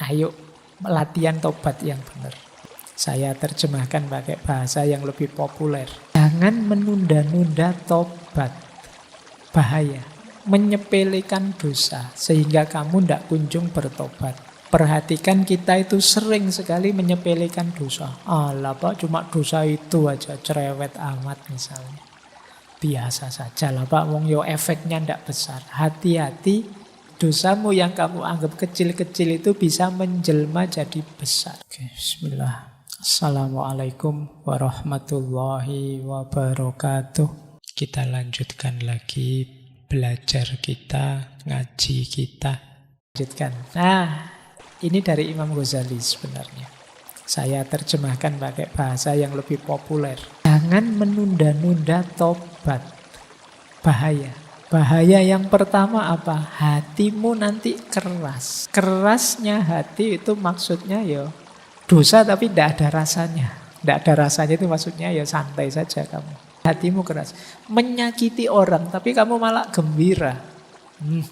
Ayo latihan tobat yang benar. Saya terjemahkan pakai bahasa yang lebih populer. Jangan menunda-nunda tobat. Bahaya. Menyepelekan dosa sehingga kamu tidak kunjung bertobat. Perhatikan kita itu sering sekali menyepelekan dosa. Alah Pak, cuma dosa itu aja, cerewet amat misalnya. Biasa saja lah Pak, wong yo efeknya ndak besar. Hati-hati, dosamu yang kamu anggap kecil-kecil itu bisa menjelma jadi besar. Oke, bismillah. Assalamualaikum warahmatullahi wabarakatuh. Kita lanjutkan lagi belajar kita, ngaji kita. Lanjutkan. Nah, ini dari Imam Ghazali sebenarnya. Saya terjemahkan pakai bahasa yang lebih populer. Jangan menunda-nunda tobat. Bahaya. Bahaya yang pertama apa? Hatimu nanti keras. Kerasnya hati itu maksudnya ya dosa tapi tidak ada rasanya. Tidak ada rasanya itu maksudnya ya santai saja kamu. Hatimu keras. Menyakiti orang tapi kamu malah gembira.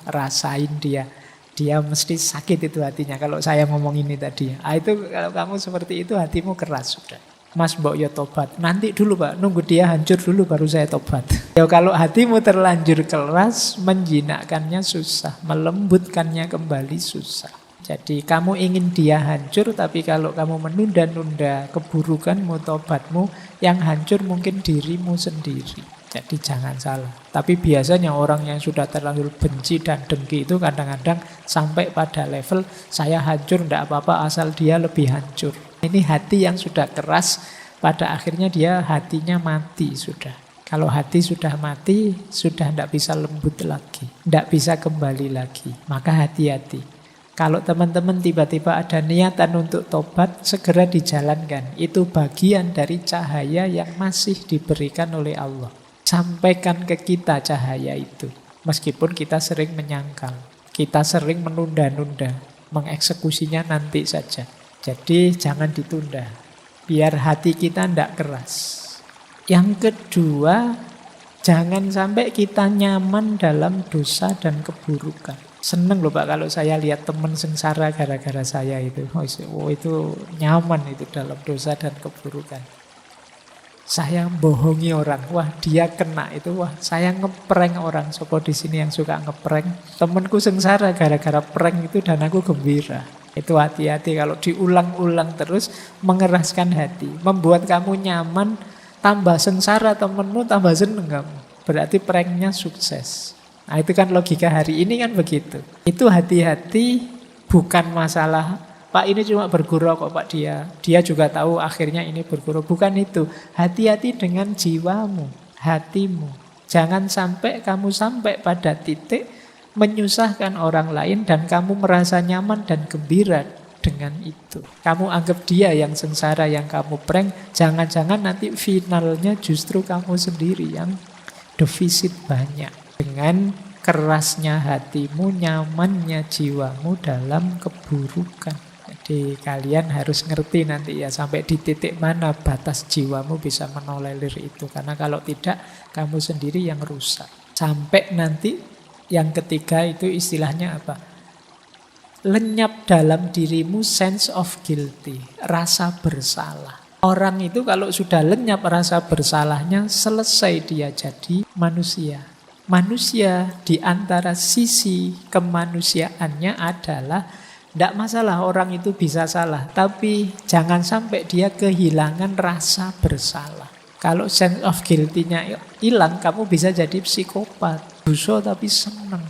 Rasain dia. Dia mesti sakit itu hatinya kalau saya ngomong ini tadi. Itu kalau kamu seperti itu hatimu keras sudah. Mas mbok ya tobat. Nanti dulu Pak, nunggu dia hancur dulu baru saya tobat. Ya kalau hatimu terlanjur keras, menjinakkannya susah, melembutkannya kembali susah. Jadi kamu ingin dia hancur, tapi kalau kamu menunda-nunda keburukanmu, tobatmu, yang hancur mungkin dirimu sendiri. Jadi jangan salah. Tapi biasanya orang yang sudah terlanjur benci dan dengki itu kadang-kadang sampai pada level saya hancur, tidak apa-apa asal dia lebih hancur. Ini hati yang sudah keras, pada akhirnya dia hatinya mati sudah. Kalau hati sudah mati, sudah tidak bisa lembut lagi. Tidak bisa kembali lagi. Maka hati-hati. Kalau teman-teman tiba-tiba ada niatan untuk tobat, segera dijalankan. Itu bagian dari cahaya yang masih diberikan oleh Allah. Sampaikan ke kita cahaya itu. Meskipun kita sering menyangkal. Kita sering menunda-nunda. Mengeksekusinya nanti saja. Jadi jangan ditunda. Biar hati kita tidak keras. Yang kedua, jangan sampai kita nyaman dalam dosa dan keburukan. Seneng loh Pak kalau saya lihat teman sengsara gara-gara saya itu. Oh itu nyaman itu dalam dosa dan keburukan. Saya bohongi orang, wah dia kena itu, wah saya ngeprank orang. Sopo di sini yang suka ngeprank. Temanku sengsara gara-gara prank itu dan aku gembira. Itu hati-hati kalau diulang-ulang terus mengeraskan hati, membuat kamu nyaman, tambah sengsara temenmu, tambah seneng kamu. Berarti pranknya sukses. Nah itu kan logika hari ini kan begitu. Itu hati-hati, bukan masalah Pak ini cuma bergurau kok Pak dia. Dia juga tahu akhirnya ini bergurau. Bukan itu. Hati-hati dengan jiwamu, hatimu. Jangan sampai kamu sampai pada titik menyusahkan orang lain dan kamu merasa nyaman dan gembira dengan itu. Kamu anggap dia yang sengsara, yang kamu prank. Jangan-jangan nanti finalnya justru kamu sendiri yang defisit banyak. Dengan kerasnya hatimu, nyamannya jiwamu dalam keburukan. Jadi kalian harus ngerti nanti ya sampai di titik mana batas jiwamu bisa menolerir itu. Karena kalau tidak, kamu sendiri yang rusak. Sampai nanti yang ketiga itu istilahnya apa? Lenyap dalam dirimu sense of guilty, rasa bersalah. Orang itu kalau sudah lenyap rasa bersalahnya, selesai dia jadi manusia. Manusia di antara sisi kemanusiaannya adalah tidak masalah orang itu bisa salah, tapi jangan sampai dia kehilangan rasa bersalah. Kalau sense of guilty-nya hilang, kamu bisa jadi psikopat. Dosa tapi senang,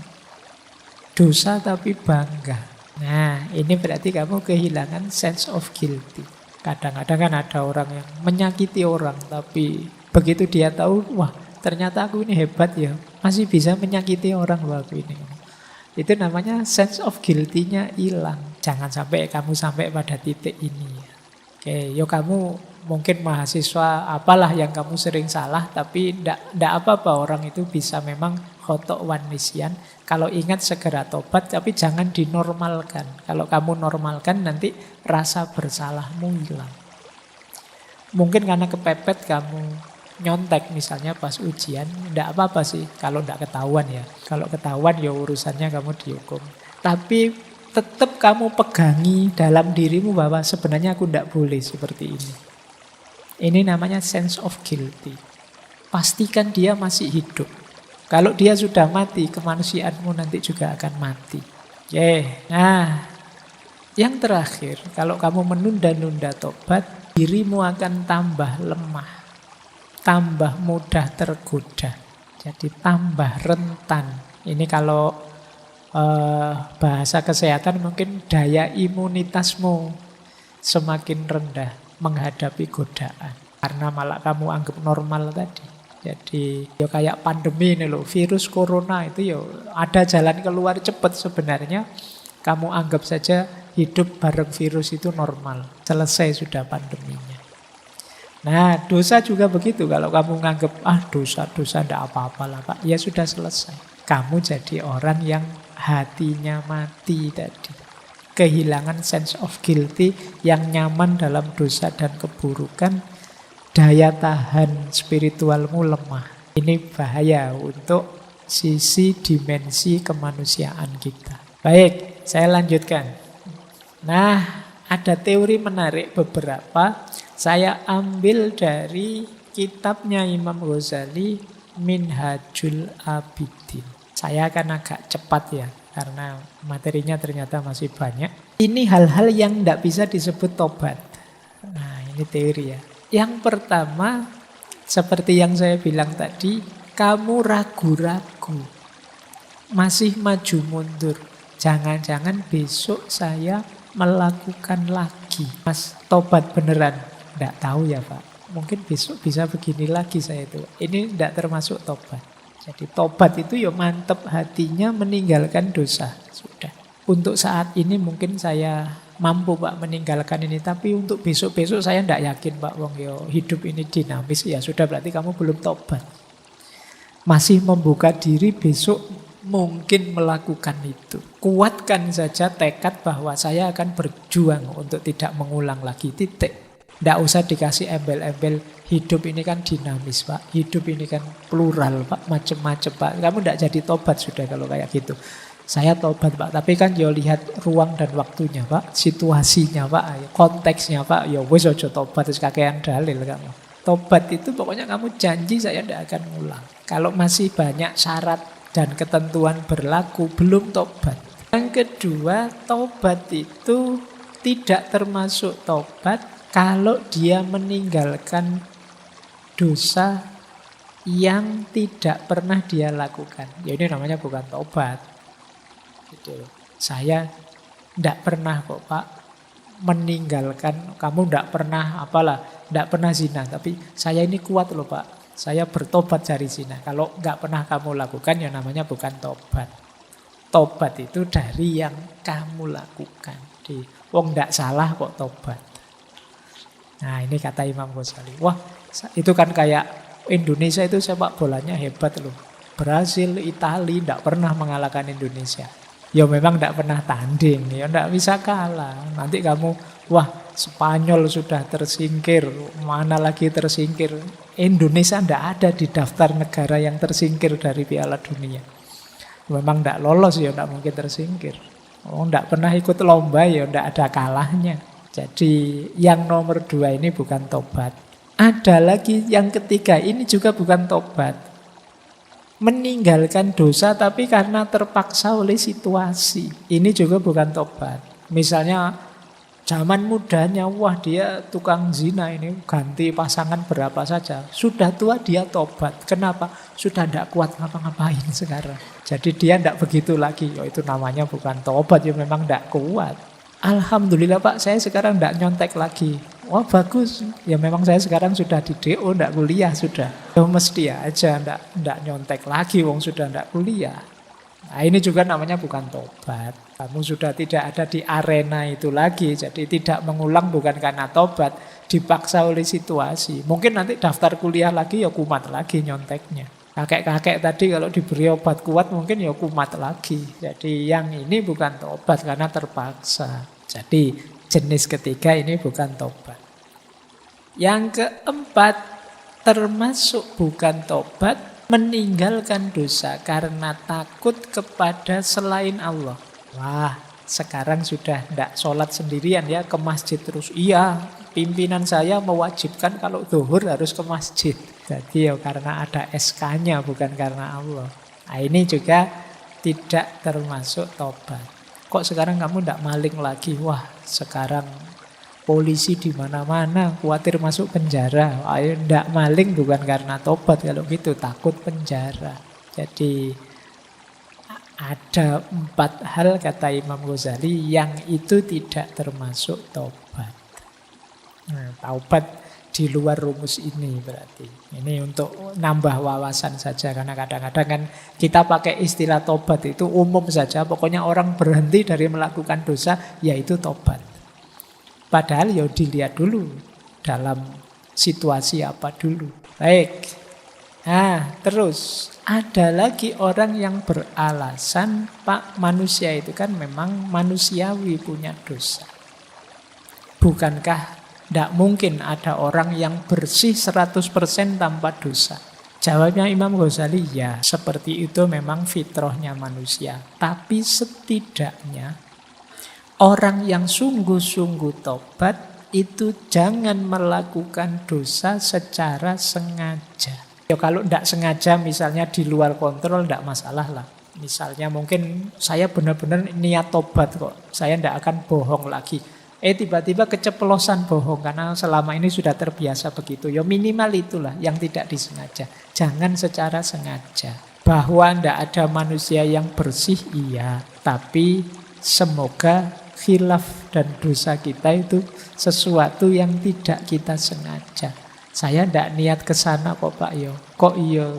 dosa tapi bangga. Nah, ini berarti kamu kehilangan sense of guilty. Kadang-kadang kan ada orang yang menyakiti orang, tapi begitu dia tahu, wah ternyata aku ini hebat ya, masih bisa menyakiti orang loh aku ini. Itu namanya sense of guilty-nya hilang. Jangan sampai kamu sampai pada titik ini. Oke, yo kamu mungkin mahasiswa apalah yang kamu sering salah, tapi ndak apa-apa orang itu bisa memang khotok wan nisyan. Kalau ingat segera tobat, tapi jangan dinormalkan. Kalau kamu normalkan nanti rasa bersalahmu hilang. Mungkin karena kepepet kamu nyontek misalnya pas ujian, enggak apa-apa sih kalau enggak ketahuan ya. Kalau ketahuan ya urusannya kamu dihukum. Tapi tetap kamu pegangi dalam dirimu bahwa sebenarnya aku tidak boleh seperti ini. Ini namanya sense of guilty. Pastikan dia masih hidup. Kalau dia sudah mati, kemanusiaanmu nanti juga akan mati. Oke, nah yang terakhir, kalau kamu menunda-nunda tobat, dirimu akan tambah lemah, tambah mudah tergoda, jadi tambah rentan. Ini kalau bahasa kesehatan mungkin daya imunitasmu semakin rendah menghadapi godaan. Karena malah kamu anggap normal tadi. Jadi ya kayak pandemi ini loh, virus corona itu ya ada jalan keluar cepat sebenarnya. Kamu anggap saja hidup bareng virus itu normal. Selesai sudah pandeminya. Nah dosa juga begitu. Kalau kamu nganggap dosa-dosa tidak apa-apa lah Pak, ya sudah selesai. Kamu jadi orang yang hatinya mati tadi. Kehilangan sense of guilty, yang nyaman dalam dosa dan keburukan. Daya tahan spiritualmu lemah. Ini bahaya untuk sisi dimensi kemanusiaan kita. Baik, saya lanjutkan. Nah, ada teori menarik beberapa. Saya ambil dari kitabnya Imam Ghazali, Minhajul Abidin. Saya akan agak cepat ya, karena materinya ternyata masih banyak. Ini hal-hal yang tidak bisa disebut tobat. Nah, ini teori ya. Yang pertama, seperti yang saya bilang tadi, kamu ragu-ragu, masih maju mundur. Jangan-jangan besok saya melakukan lagi. Mas, tobat beneran? Tidak tahu ya Pak. Mungkin besok bisa begini lagi saya itu. Ini tidak termasuk tobat. Jadi tobat itu ya mantep hatinya meninggalkan dosa. Sudah. Untuk saat ini mungkin saya mampu Pak meninggalkan ini, tapi untuk besok-besok saya tidak yakin Pak. Wong yo hidup ini dinamis, ya sudah berarti kamu belum tobat. Masih membuka diri besok mungkin melakukan itu. Kuatkan saja tekad bahwa saya akan berjuang untuk tidak mengulang lagi, titik. Tidak usah dikasih embel-embel, hidup ini kan dinamis Pak, hidup ini kan plural Pak, macam-macam Pak. Kamu tidak jadi tobat sudah kalau kayak gitu. Saya tobat Pak, tapi kan ya lihat ruang dan waktunya Pak, situasinya Pak, konteksnya Pak, ya wis aja tobat terus kakean dalil kamu. Tobat itu pokoknya kamu janji saya tidak akan ngulang. Kalau masih banyak syarat dan ketentuan berlaku, belum tobat. Yang kedua, tobat itu tidak termasuk tobat kalau dia meninggalkan dosa yang tidak pernah dia lakukan. Ya ini namanya bukan tobat. Gitu. Saya tidak pernah kok Pak meninggalkan, kamu tidak pernah tidak pernah zina, tapi saya ini kuat loh Pak, saya bertobat dari zina. Kalau nggak pernah kamu lakukan ya namanya bukan tobat. Tobat itu dari yang kamu lakukan. Wong tidak salah kok tobat. Nah ini kata Imam Ghazali. Wah itu kan kayak Indonesia itu sepak bolanya hebat loh. Brasil, Italia tidak pernah mengalahkan Indonesia. Ya memang tidak pernah tanding, ya tidak bisa kalah. Nanti kamu, wah Spanyol sudah tersingkir, mana lagi tersingkir. Indonesia tidak ada di daftar negara yang tersingkir dari Piala Dunia. Memang tidak lolos ya tidak mungkin tersingkir. Oh, tidak pernah ikut lomba ya tidak ada kalahnya. Jadi yang nomor 2 ini bukan tobat. Ada lagi yang ketiga, ini juga bukan tobat. Meninggalkan dosa tapi karena terpaksa oleh situasi. Ini juga bukan tobat. Misalnya zaman mudanya, wah dia tukang zina ini, ganti pasangan berapa saja. Sudah tua dia tobat. Kenapa? Sudah tidak kuat ngapa-ngapain sekarang. Jadi dia tidak begitu lagi. Oh, itu namanya bukan tobat, ya memang tidak kuat. Alhamdulillah Pak, saya sekarang tidak nyontek lagi. Wah bagus, ya memang saya sekarang sudah di DO, tidak kuliah sudah. Ya mesti aja, tidak nyontek lagi, wong sudah tidak kuliah. Nah ini juga namanya bukan tobat. Kamu sudah tidak ada di arena itu lagi, jadi tidak mengulang bukan karena tobat, dipaksa oleh situasi. Mungkin nanti daftar kuliah lagi ya kumat lagi nyonteknya. Kakek-kakek tadi kalau diberi obat kuat mungkin ya kumat lagi. Jadi yang ini bukan tobat karena terpaksa. Jadi jenis ketiga ini bukan tobat. Yang keempat, termasuk bukan tobat, meninggalkan dosa karena takut kepada selain Allah. Wah, Sekarang sudah tidak sholat sendirian ya, ke masjid terus. Iya, pimpinan saya mewajibkan kalau zuhur harus ke masjid. Jadi ya karena ada SK-nya, bukan karena Allah. Nah, ini juga tidak termasuk tobat. Kok sekarang kamu tidak maling lagi? Wah, sekarang polisi di mana-mana, khawatir masuk penjara. Ayo tidak maling bukan karena tobat, kalau gitu takut penjara. Jadi ada 4 hal kata Imam Ghazali yang itu tidak termasuk tobat. Nah, taubat di luar rumus ini berarti. Ini untuk nambah wawasan saja, karena kadang-kadang kan kita pakai istilah tobat itu umum saja. Pokoknya orang berhenti dari melakukan dosa, yaitu tobat. Padahal ya dilihat dulu dalam situasi apa dulu. Baik. Nah, terus ada lagi orang yang beralasan, Pak, manusia itu kan memang manusiawi punya dosa. Bukankah tidak mungkin ada orang yang bersih 100% tanpa dosa? Jawabnya Imam Ghazali, ya seperti itu memang fitrahnya manusia. Tapi setidaknya orang yang sungguh-sungguh tobat itu jangan melakukan dosa secara sengaja. Ya kalau tidak sengaja misalnya di luar kontrol tidak masalah lah. Misalnya mungkin saya benar-benar niat tobat kok. Saya tidak akan bohong lagi. Tiba-tiba keceplosan bohong karena selama ini sudah terbiasa begitu. Ya minimal itulah yang tidak disengaja. Jangan secara sengaja. Bahwa tidak ada manusia yang bersih, iya. Tapi semoga khilaf dan dosa kita itu sesuatu yang tidak kita sengaja. Saya tidak niat ke sana kok Pak yo. Kok iya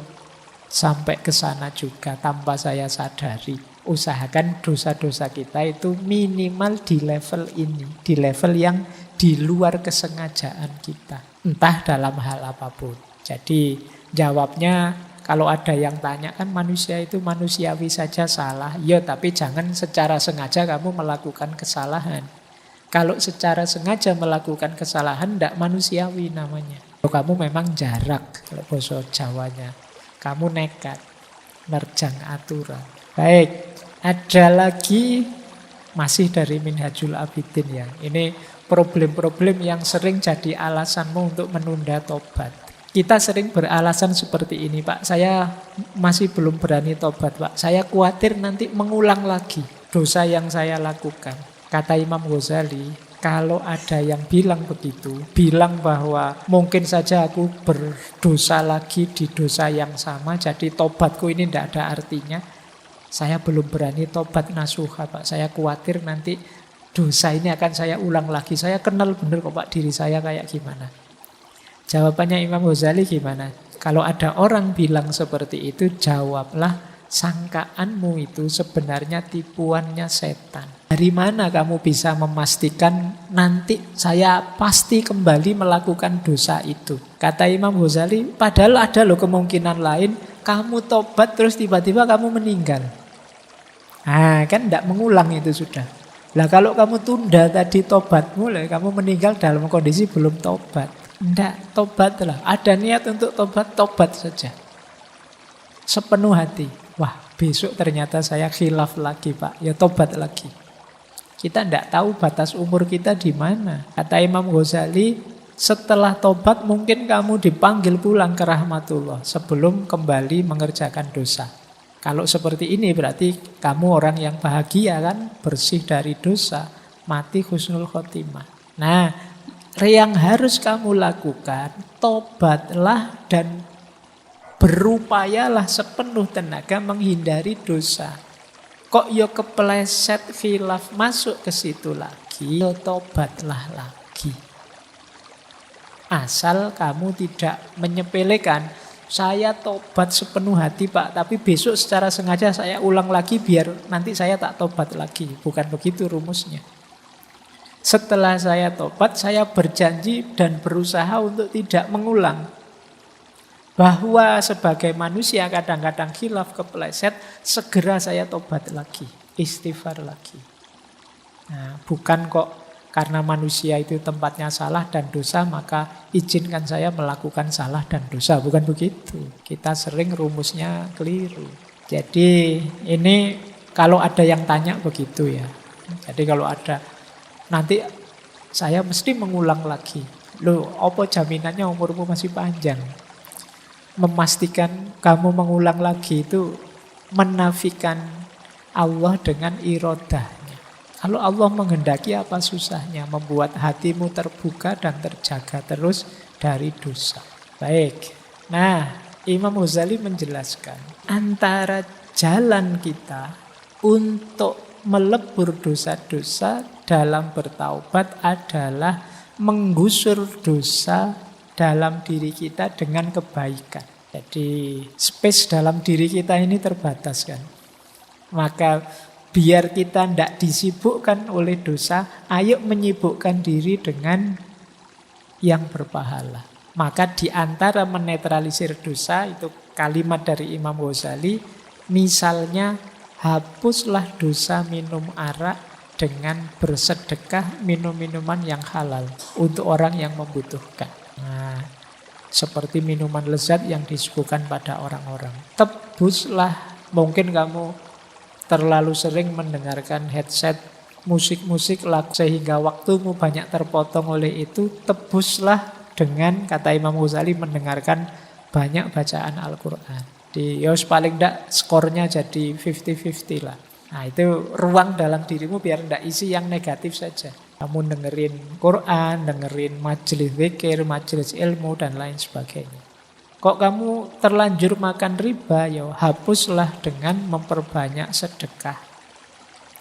sampai ke sana juga tanpa saya sadari. Usahakan dosa-dosa kita itu minimal di level ini, di level yang di luar kesengajaan kita. Entah dalam hal apapun. Jadi jawabnya kalau ada yang tanya kan manusia itu manusiawi saja salah. Ya tapi jangan secara sengaja kamu melakukan kesalahan. Kalau secara sengaja melakukan kesalahan tidak manusiawi namanya. Kamu memang jarak, kalau bahasa Jawanya. Kamu nekat, nerjang aturan. Baik, ada lagi masih dari Minhajul Abidin ya. Ini problem-problem yang sering jadi alasanmu untuk menunda tobat. Kita sering beralasan seperti ini, Pak. Saya masih belum berani tobat, Pak. Saya khawatir nanti mengulang lagi dosa yang saya lakukan. Kata Imam Ghazali, kalau ada yang bilang begitu, bilang bahwa mungkin saja aku berdosa lagi di dosa yang sama, jadi tobatku ini tidak ada artinya. Saya belum berani tobat nasuha, Pak. Saya khawatir nanti dosa ini akan saya ulang lagi. Saya kenal benar kok Pak diri saya kayak gimana. Jawabannya Imam Ghazali gimana? Kalau ada orang bilang seperti itu, jawablah, sangkaanmu itu sebenarnya tipuannya setan. Dari mana kamu bisa memastikan nanti saya pasti kembali melakukan dosa itu? Kata Imam Ghazali, padahal ada loh kemungkinan lain, kamu tobat terus tiba-tiba kamu meninggal. Nah, kan tidak mengulang itu sudah. Lah kalau kamu tunda tadi tobatmu, kamu meninggal dalam kondisi belum tobat. Tidak, tobatlah. Ada niat untuk tobat, tobat saja. Sepenuh hati. Wah, besok ternyata saya khilaf lagi, Pak. Ya tobat lagi. Kita tidak tahu batas umur kita di mana. Kata Imam Ghazali, setelah tobat mungkin kamu dipanggil pulang ke rahmatullah sebelum kembali mengerjakan dosa. Kalau seperti ini berarti kamu orang yang bahagia kan, bersih dari dosa, mati husnul khotimah. Nah, yang harus kamu lakukan, tobatlah dan berupayalah sepenuh tenaga menghindari dosa. Kok yo kepleset khilaf masuk ke situ lagi, yo tobatlah lagi. Asal kamu tidak menyepelekan, saya tobat sepenuh hati Pak, tapi besok secara sengaja saya ulang lagi biar nanti saya tak tobat lagi. Bukan begitu rumusnya. Setelah saya tobat, saya berjanji dan berusaha untuk tidak mengulang. Bahwa sebagai manusia kadang-kadang khilaf kepleset, segera saya tobat lagi, istighfar lagi. Nah, bukan kok karena manusia itu tempatnya salah dan dosa, maka izinkan saya melakukan salah dan dosa. Bukan begitu. Kita sering rumusnya keliru. Jadi ini kalau ada yang tanya begitu ya. Jadi kalau ada nanti saya mesti mengulang lagi. Loh, apa jaminannya umurmu masih panjang? Memastikan kamu mengulang lagi itu menafikan Allah dengan irodahnya. Kalau Allah menghendaki apa susahnya? Membuat hatimu terbuka dan terjaga terus dari dosa. Baik. Nah, Imam Ghazali menjelaskan antara jalan kita untuk melebur dosa-dosa dalam bertaubat adalah menggusur dosa dalam diri kita dengan kebaikan. Jadi space dalam diri kita ini terbatas kan. Maka biar kita tidak disibukkan oleh dosa, ayo menyibukkan diri dengan yang berpahala. Maka di antara menetralisir dosa, itu kalimat dari Imam Ghazali, misalnya hapuslah dosa minum arak dengan bersedekah minum minuman yang halal untuk orang yang membutuhkan. Nah, seperti minuman lezat yang disuguhkan pada orang-orang. Tebuslah, mungkin kamu terlalu sering mendengarkan headset musik-musik lagu sehingga waktumu banyak terpotong oleh itu. Tebuslah dengan, kata Imam Ghazali, mendengarkan banyak bacaan Al-Quran. Paling tidak skornya jadi 50-50 lah. Nah, itu ruang dalam dirimu biar tidak isi yang negatif saja. Kamu dengerin Quran, dengerin majelis zikir, majelis ilmu, dan lain sebagainya. Kok kamu terlanjur makan riba, ya hapuslah dengan memperbanyak sedekah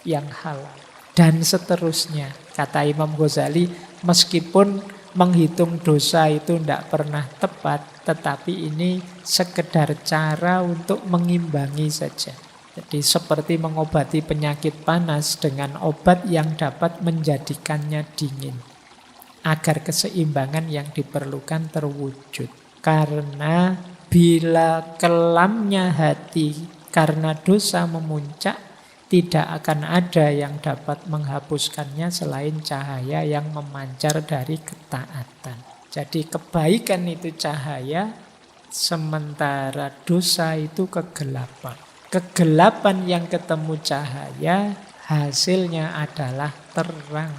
yang halal. Dan seterusnya, kata Imam Ghazali, meskipun menghitung dosa itu tidak pernah tepat, tetapi ini sekedar cara untuk mengimbangi saja. Jadi seperti mengobati penyakit panas dengan obat yang dapat menjadikannya dingin. Agar keseimbangan yang diperlukan terwujud. Karena bila kelamnya hati karena dosa memuncak, tidak akan ada yang dapat menghapuskannya selain cahaya yang memancar dari ketaatan. Jadi kebaikan itu cahaya, sementara dosa itu kegelapan. Kegelapan yang ketemu cahaya, hasilnya adalah terang.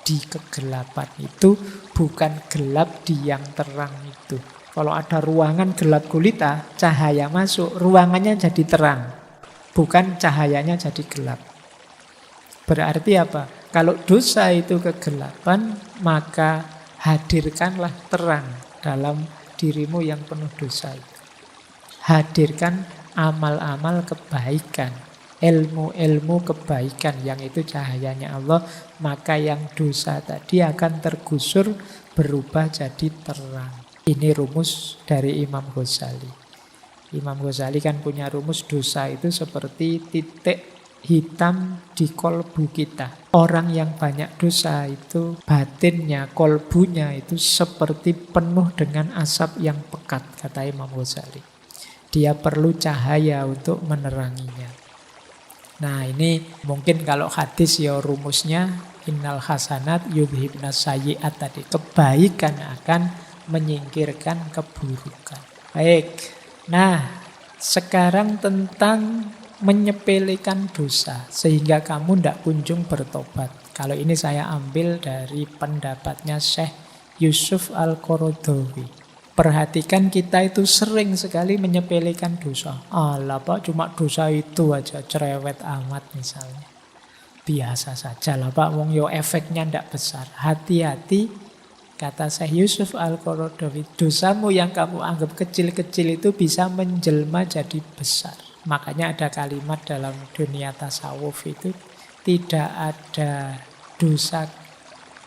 Di kegelapan itu bukan gelap di yang terang itu. Kalau ada ruangan gelap gulita, cahaya masuk, ruangannya jadi terang. Bukan cahayanya jadi gelap. Berarti apa? Kalau dosa itu kegelapan, maka hadirkanlah terang dalam dirimu yang penuh dosa itu. Hadirkan amal-amal kebaikan, ilmu-ilmu kebaikan yang itu cahayanya Allah, maka yang dosa tadi akan tergusur berubah jadi terang. Ini rumus dari Imam Ghazali. Imam Ghazali kan punya rumus dosa itu seperti titik hitam di kolbu kita. Orang yang banyak dosa itu batinnya, kolbunya itu seperti penuh dengan asap yang pekat, kata Imam Ghazali. Dia perlu cahaya untuk meneranginya. Nah, ini mungkin kalau hadis ya rumusnya innal hasanat yudhibnas sayyi'at tadi. Kebaikan akan menyingkirkan keburukan. Baik. Nah, sekarang tentang menyepelekan dosa sehingga kamu tidak kunjung bertobat. Kalau ini saya ambil dari pendapatnya Syekh Yusuf Al-Qaradawi. Perhatikan kita itu sering sekali menyepelekan dosa. Alah Pak, cuma dosa itu aja, cerewet amat misalnya. Biasa saja lah Pak, wong yo efeknya ndak besar. Hati-hati, kata Syekh Yusuf Al-Qaradawi, dosamu yang kamu anggap kecil-kecil itu bisa menjelma jadi besar. Makanya ada kalimat dalam dunia tasawuf itu, tidak ada dosa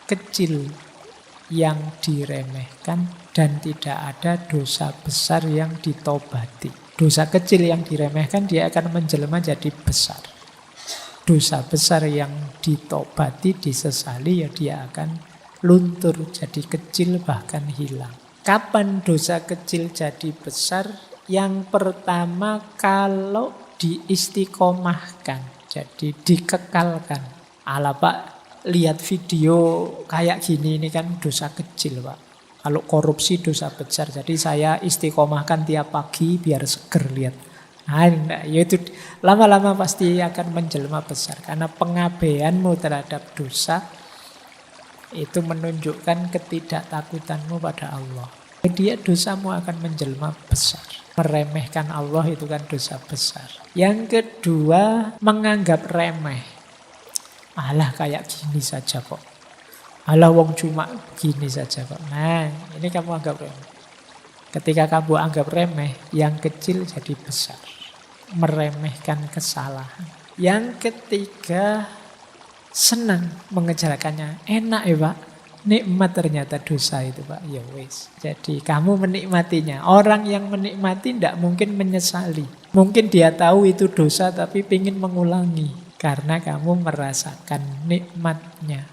kecil yang diremehkan dan tidak ada dosa besar yang ditobati. Dosa kecil yang diremehkan dia akan menjelma jadi besar. Dosa besar yang ditobati, disesali, ya dia akan luntur jadi kecil bahkan hilang. Kapan dosa kecil jadi besar? Yang pertama kalau diistiqomahkan, jadi dikekalkan. Ala Pak, lihat video kayak gini ini kan dosa kecil Pak. Kalau korupsi dosa besar, jadi saya istiqomahkan tiap pagi biar seger lihat. Nah, ya itu lama-lama pasti akan menjelma besar. Karena pengabaianmu terhadap dosa itu menunjukkan ketidaktakutanmu pada Allah. Jadi dosamu akan menjelma besar. Meremehkan Allah itu kan dosa besar. Yang kedua, menganggap remeh. Alah kayak gini saja kok. Alah wong cuma gini saja kok. Nah, ini kamu anggap remeh. Ketika kamu anggap remeh, yang kecil jadi besar. Meremehkan kesalahan. Yang ketiga, senang mengejarkannya. Enak ya Pak. Nikmat ternyata dosa itu Pak. Ya wis. Jadi kamu menikmatinya. Orang yang menikmati tidak mungkin menyesali. Mungkin dia tahu itu dosa tapi ingin mengulangi. Karena kamu merasakan nikmatnya.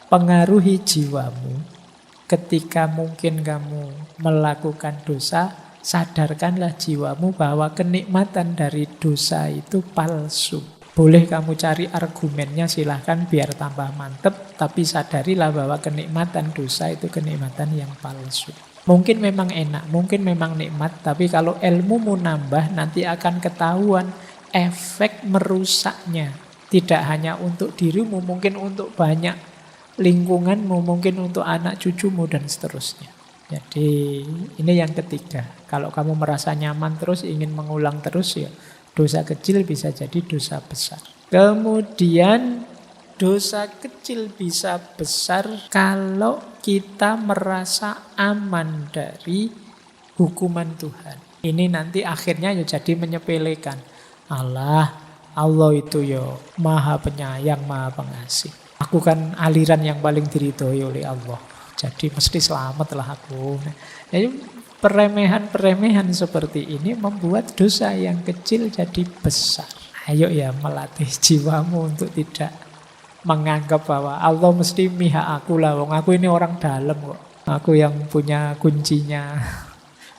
Pengaruhi jiwamu. Ketika mungkin kamu melakukan dosa, sadarkanlah jiwamu bahwa kenikmatan dari dosa itu palsu. Boleh kamu cari argumennya silahkan biar tambah mantep, tapi sadarilah bahwa kenikmatan dosa itu kenikmatan yang palsu. Mungkin memang enak, mungkin memang nikmat, tapi kalau ilmumu nambah nanti akan ketahuan efek merusaknya. Tidak hanya untuk dirimu, mungkin untuk banyak lingkunganmu, mungkin untuk anak cucumu dan seterusnya. Jadi ini yang ketiga. Kalau kamu merasa nyaman terus, ingin mengulang terus ya dosa kecil bisa jadi dosa besar. Kemudian dosa kecil bisa besar kalau kita merasa aman dari hukuman Tuhan. Ini nanti akhirnya ya jadi menyepelekan. Allah itu ya maha penyayang, maha pengasih. Aku kan aliran yang paling diridhoi oleh Allah. Jadi mesti selamatlah aku. Jadi peremehan-peremehan seperti ini membuat dosa yang kecil jadi besar. Ayo ya melatih jiwamu untuk tidak menganggap bahwa Allah mesti mihak aku lah. Wong aku ini orang dalam kok. Aku yang punya kuncinya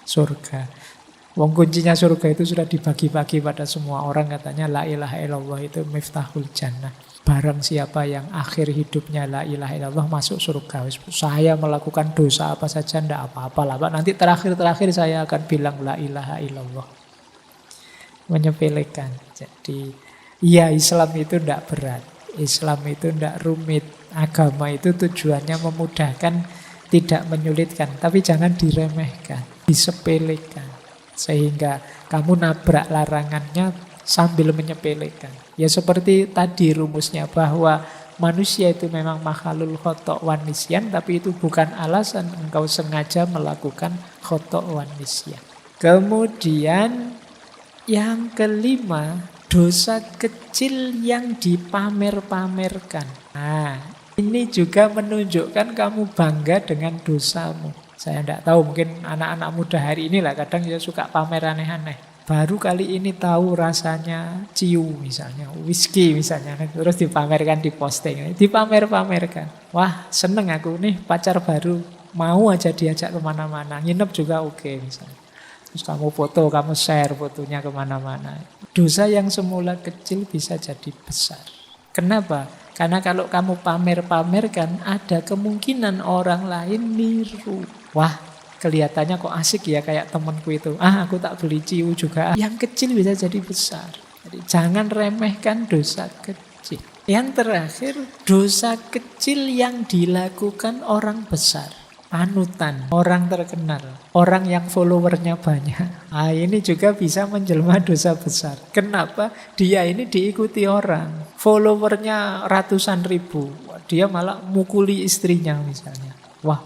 surga. Wong kuncinya surga itu sudah dibagi-bagi pada semua orang katanya la ilaha illallah itu miftahul jannah. Barang siapa yang akhir hidupnya la ilaha illallah masuk surga. Saya melakukan dosa apa saja tidak apa-apa lah Pak. Nanti terakhir-terakhir saya akan bilang la ilaha illallah. Menyepelekan. Jadi ya Islam itu tidak berat. Islam itu tidak rumit. Agama itu tujuannya memudahkan, tidak menyulitkan. Tapi jangan diremehkan, disepelekan. Sehingga kamu nabrak larangannya sambil menyepelekan. Ya seperti tadi rumusnya bahwa manusia itu memang makhluk khotok wan nisyan, tapi itu bukan alasan engkau sengaja melakukan khotok wan nisyan. Kemudian yang kelima, dosa kecil yang dipamer-pamerkan. Nah, ini juga menunjukkan kamu bangga dengan dosamu. Saya tidak tahu, mungkin anak-anak muda hari ini lah kadang dia suka pamer aneh-aneh. Baru kali ini tahu rasanya ciu misalnya, whisky misalnya, terus dipamerkan di posting, dipamer-pamerkan. Wah seneng aku nih pacar baru, mau aja diajak kemana-mana, nginep juga oke misalnya. Terus kamu foto, kamu share fotonya kemana-mana. Dosa yang semula kecil bisa jadi besar. Kenapa? Karena kalau kamu pamer-pamerkan, ada kemungkinan orang lain niru. Wah, kelihatannya kok asik ya kayak temanku itu. Aku tak beli ciu juga. Yang kecil bisa jadi besar. Jadi jangan remehkan dosa kecil. Yang terakhir, dosa kecil yang dilakukan orang besar. Panutan, orang terkenal, orang yang followernya banyak. Ini juga bisa menjelma dosa besar. Kenapa? Dia ini diikuti orang. Followernya ratusan ribu. Dia malah mukuli istrinya misalnya. Wah,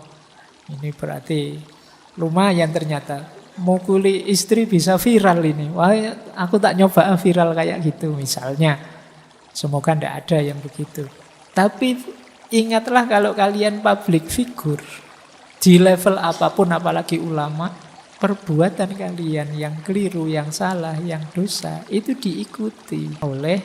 ini berarti lumayan ternyata. Mukuli istri bisa viral ini. Wah, aku tak nyoba viral kayak gitu misalnya. Semoga tidak ada yang begitu. Tapi ingatlah kalau kalian public figure, di level apapun apalagi ulama, perbuatan kalian yang keliru, yang salah, yang dosa itu diikuti oleh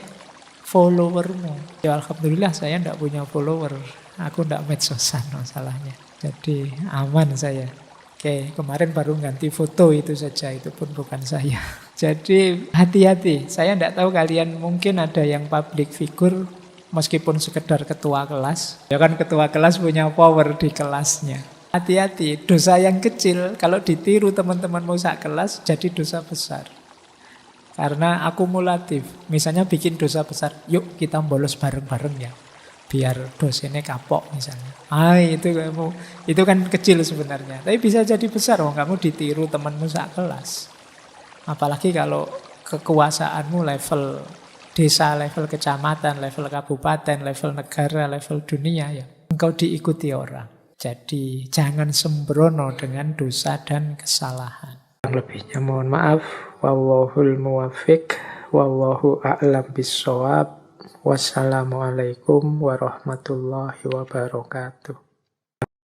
followermu. Ya alhamdulillah saya tidak punya follower. Aku tidak medsosan masalahnya. Jadi aman saya. Oke, kemarin baru ganti foto itu saja, itu pun bukan saya. Jadi hati-hati. Saya tidak tahu kalian mungkin ada yang public figure meskipun sekedar ketua kelas. Ya kan ketua kelas punya power di kelasnya. Hati-hati, dosa yang kecil kalau ditiru teman-teman sak kelas jadi dosa besar. Karena akumulatif. Misalnya bikin dosa besar, yuk kita bolos bareng-bareng ya. Biar dosennya kapok misalnya. Itu kan kecil sebenarnya. Tapi bisa jadi besar, kamu ditiru temanmu sak kelas. Apalagi kalau kekuasaanmu level desa, level kecamatan, level kabupaten, level negara, level dunia ya. Engkau diikuti orang. Jadi jangan sembrono dengan dosa dan kesalahan. Yang lebihnya mohon maaf. Wallahul muwaffiq. Wallahu a'lam bissawab. Wassalamualaikum warahmatullahi wabarakatuh.